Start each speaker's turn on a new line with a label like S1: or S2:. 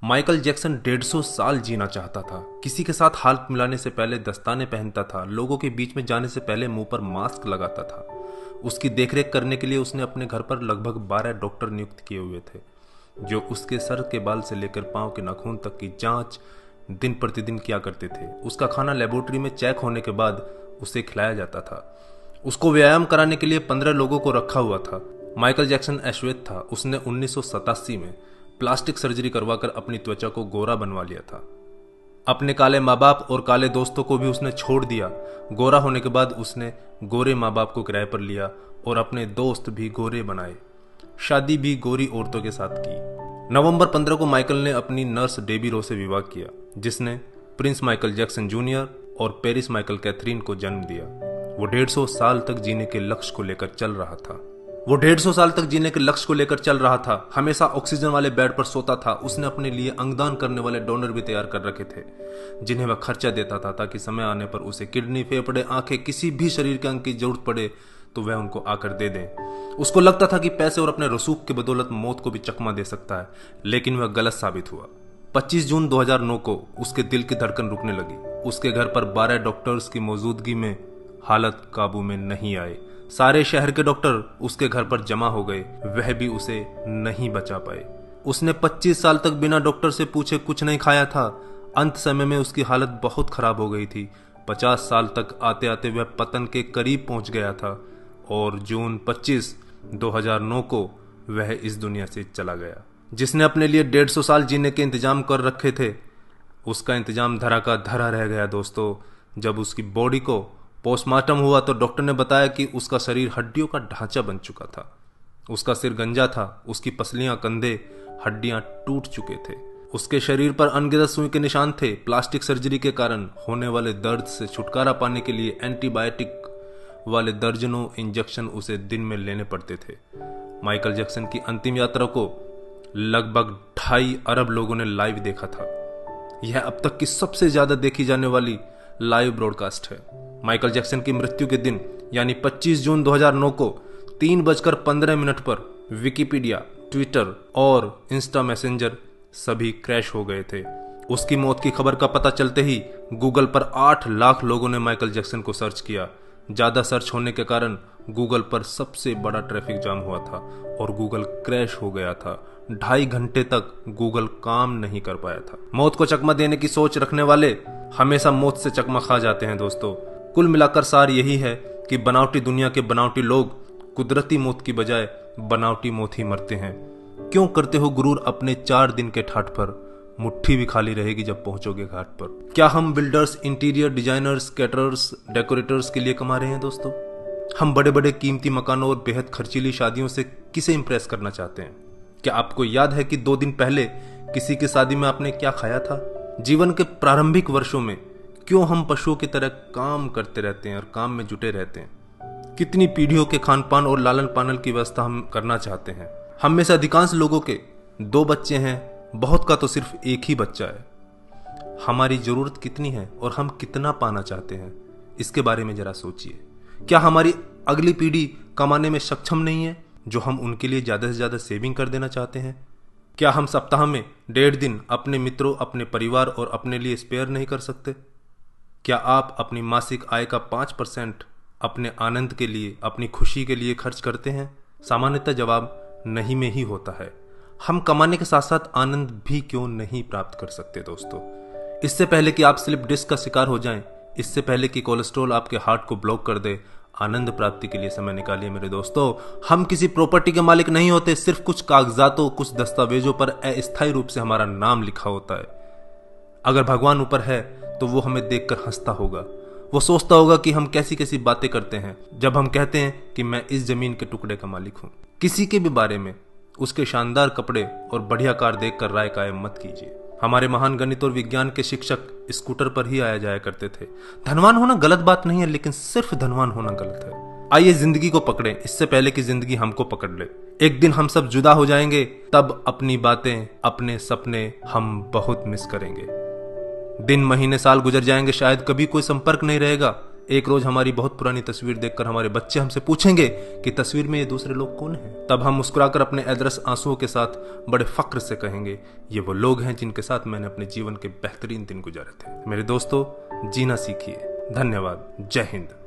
S1: Michael Jackson 150 साल जीना चाहता था। किसी के साथ हाथ मिलाने से पहले दस्ताने पहनता था, लोगों के बीच में जाने से पहले मुंह पर मास्क लगाता था। उसकी देखरेख करने के लिए उसने अपने घर पर लगभग 12 डॉक्टर नियुक्त किए हुए थे, जो उसके सर के बाल से लेकर पांव के नाखून तक की जांच दिन प्रतिदिन किया करते थे। उसका खाना लेबोरेटरी में चेक होने के बाद उसे खिलाया जाता था। उसको व्यायाम कराने के लिए 15 लोगों को रखा हुआ था। माइकल जैक्सन अश्वेत था। उसने 1987 में प्लास्टिक सर्जरी करवाकर अपनी त्वचा को गोरा बनवा लिया था। अपने काले माँ बाप और काले दोस्तों को भी उसने छोड़ दिया। गोरा होने के बाद उसने गोरे माँ बाप को किराए पर लिया और अपने दोस्त भी गोरे बनाए। शादी भी गोरी औरतों के साथ की। नवंबर 15 को माइकल ने अपनी नर्स डेबी रो से विवाह किया, जिसने प्रिंस माइकल जैक्सन जूनियर और पेरिस माइकल कैथरीन को जन्म दिया। वो 150 साल तक जीने के लक्ष्य को लेकर चल रहा था। हमेशा ऑक्सीजन वाले बेड पर सोता था। उसने अपने लिए अंगदान करने वाले डोनर भी तैयार कर रखे थे, जिन्हें वह खर्चा देता था ताकि समय आने पर उसे किडनी, फेफड़े, आंखें, किसी भी शरीर के अंग की जरूरत पड़े तो वह उनको आकर दे दें। उसको लगता था कि पैसे और अपने रसूख की बदौलत मौत को भी चकमा दे सकता है, लेकिन वह गलत साबित हुआ। 25 जून 2009 को उसके दिल की धड़कन रुकने लगी। उसके घर पर 12 डॉक्टर्स की मौजूदगी में हालत काबू में नहीं आए। सारे शहर के डॉक्टर उसके घर पर जमा हो गए, वह भी उसे नहीं बचा पाए। उसने 25 साल तक बिना डॉक्टर से पूछे कुछ नहीं खाया था। अंत समय में उसकी हालत बहुत खराब हो गई थी। 50 साल तक आते आते वह पतन के करीब पहुंच गया था और जून 25, 2009 को वह इस दुनिया से चला गया। जिसने अपने लिए 150 साल जीने के इंतजाम कर रखे थे, उसका इंतजाम धरा का धरा रह गया दोस्तों। जब उसकी बॉडी को पोस्टमार्टम हुआ तो डॉक्टर ने बताया कि उसका शरीर हड्डियों का ढांचा बन चुका था। उसका सिर गंजा था, उसकी पसलियां, कंधे, हड्डियां टूट चुके थे। उसके शरीर पर अनगिनत सुई के निशान थे। प्लास्टिक सर्जरी के कारण होने वाले दर्द से छुटकारा पाने के लिए एंटीबायोटिक वाले दर्जनों इंजेक्शन उसे दिन में लेने पड़ते थे। माइकल जैक्सन की अंतिम यात्रा को लगभग 2.5 अरब लोगों ने लाइव देखा था। यह अब तक की सबसे ज्यादा देखी जाने वाली लाइव ब्रॉडकास्ट है। माइकल जैक्सन की मृत्यु के दिन यानी 25 जून 2009 को 3:15 पर विकिपीडिया, ट्विटर और इंस्टा मैसेंजर सभी क्रैश हो गए थे। उसकी मौत की खबर का पता चलते ही गूगल पर 8 लाख लोगों ने माइकल जैक्सन को सर्च किया। ज्यादा सर्च होने के कारण गूगल पर सबसे बड़ा ट्रैफिक जाम हुआ था और गूगल क्रैश हो गया था। 2.5 घंटे तक गूगल काम नहीं कर पाया था। मौत को चकमा देने की सोच रखने वाले हमेशा मौत से चकमा खा जाते हैं दोस्तों। कुल मिलाकर सार यही है कि बनावटी दुनिया के बनावटी लोग कुदरती मौत की बजाय बनावटी मौत ही मरते हैं। क्यों करते हो गुरूर अपने 4 दिन के ठाठ पर? मुट्ठी भी खाली रहेगी जब पहुंचोगे घाट पर। क्या हम builders, interior designers, caterers, decorators के लिए कमा रहे हैं दोस्तों? हम बड़े बड़े कीमती मकानों और बेहद खर्चीली शादियों से किसे इंप्रेस करना चाहते हैं? क्या आपको याद है कि 2 दिन पहले किसी की शादी में आपने क्या खाया था? जीवन के प्रारंभिक वर्षों में क्यों हम पशुओं की तरह काम करते रहते हैं और काम में जुटे रहते हैं? कितनी पीढ़ियों के खान पान और लालन पालन की व्यवस्था हम करना चाहते हैं? हम में से अधिकांश लोगों के 2 बच्चे हैं, बहुत का तो सिर्फ एक ही बच्चा है। हमारी जरूरत कितनी है और हम कितना पाना चाहते हैं, इसके बारे में जरा सोचिए। क्या हमारी अगली पीढ़ी कमाने में सक्षम नहीं है जो हम उनके लिए ज्यादा से ज्यादा सेविंग कर देना चाहते हैं? क्या हम सप्ताह में 1.5 दिन अपने मित्रों, अपने परिवार और अपने लिए स्पेयर नहीं कर सकते? क्या आप अपनी मासिक आय का 5% अपने आनंद के लिए, अपनी खुशी के लिए खर्च करते हैं? सामान्यतः जवाब नहीं में ही होता है। हम कमाने के साथ साथ आनंद भी क्यों नहीं प्राप्त कर सकते दोस्तों? इससे पहले कि आप स्लिप डिस्क का शिकार हो जाएं, इससे पहले कि कोलेस्ट्रॉल आपके हार्ट को ब्लॉक कर दे, आनंद प्राप्ति के लिए समय निकालिए मेरे दोस्तों। हम किसी प्रॉपर्टी के मालिक नहीं होते, सिर्फ कुछ कागजातों, कुछ दस्तावेजों पर अस्थायी रूप से हमारा नाम लिखा होता है। अगर भगवान ऊपर है तो वो हमें देखकर हंसता होगा। वो सोचता होगा कि हम कैसी कैसी बातें करते हैं जब हम कहते हैं कि मैं इस जमीन के टुकड़े का मालिक हूं। किसी के भी बारे में उसके शानदार कपड़े और बढ़िया कार देखकर राय कायम मत कीजिए। हमारे महान गणित और विज्ञान के शिक्षक स्कूटर पर ही आया जाया करते थे। धनवान होना गलत बात नहीं है, लेकिन सिर्फ धनवान होना गलत है। आइए जिंदगी को पकड़ें इससे पहले कि जिंदगी हमको पकड़ ले। एक दिन हम सब जुदा हो जाएंगे, तब अपनी बातें, अपने सपने हम बहुत मिस करेंगे। दिन, महीने, साल गुजर जाएंगे, शायद कभी कोई संपर्क नहीं रहेगा। एक रोज हमारी बहुत पुरानी तस्वीर देखकर हमारे बच्चे हमसे पूछेंगे कि तस्वीर में ये दूसरे लोग कौन हैं। तब हम मुस्कुराकर अपने अदरस आंसुओं के साथ बड़े फक्र से कहेंगे, ये वो लोग हैं जिनके साथ मैंने अपने जीवन के बेहतरीन दिन गुजारे थे। मेरे दोस्तों, जीना सीखिए। धन्यवाद। जय हिंद।